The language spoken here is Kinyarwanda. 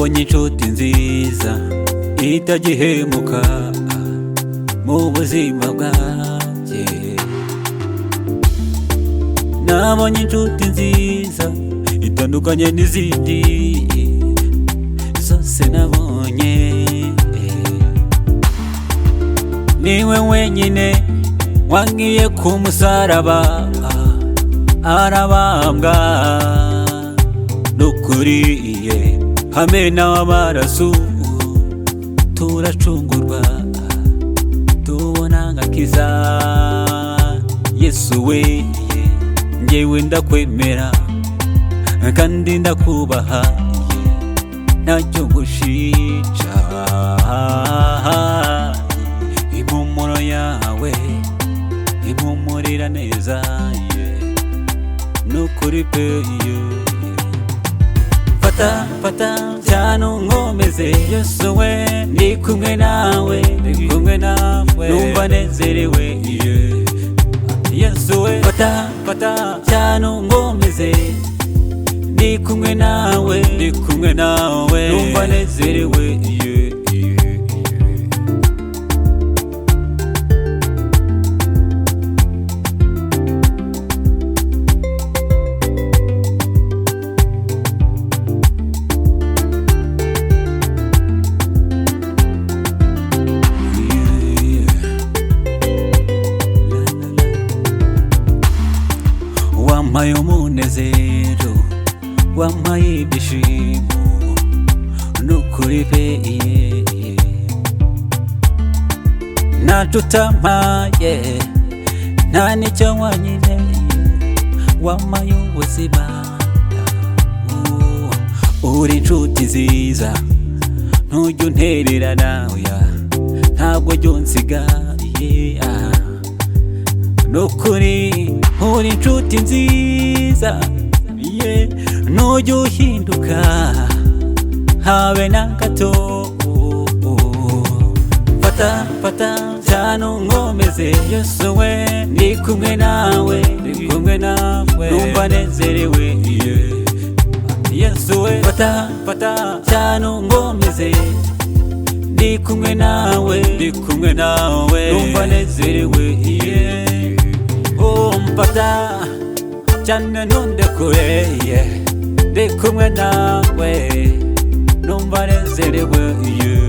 nabonye inshuti nziza itagihemuka mu buzima bwanjye. Nabonye inshuti nziza itandukanye n'izindi zose nabonye. Niwe wenyine wangiye ku musaraba arabambwa nukuriye hamena w'amaraso turacungurwa tubona ngakiza. Yesu we njyewe ndakwemera kandi ndakubaha ntacyo gushica. Impumuro yawe impumurira neza nukuri pe. Fata cyane unkomeze Yesu we ndi kumwe nawe numva nezerewe. Yesu we fata cyane unkomeze ndi kumwe nawe numva nezerewe. Wampaye umunezero wampaye ibyishimo nukuri pe. Ntacyo utampaye nta n'icyo wanyine wampaye ubuzima. Uri inshuti nziza ntujya untererana ntabwo jya unsiga. Nukuri uri inshuti nziza ntujya uhinduka habe na gato. Fata cyane unkomeze Yesu we ndi kumwe nawe numva nezerewe. Yesu we fata cyane unkomeze ndi kumwe nawe numva nezerewe. Mfata cyane ntundekure ndi kumwe nawe numva nezerewe.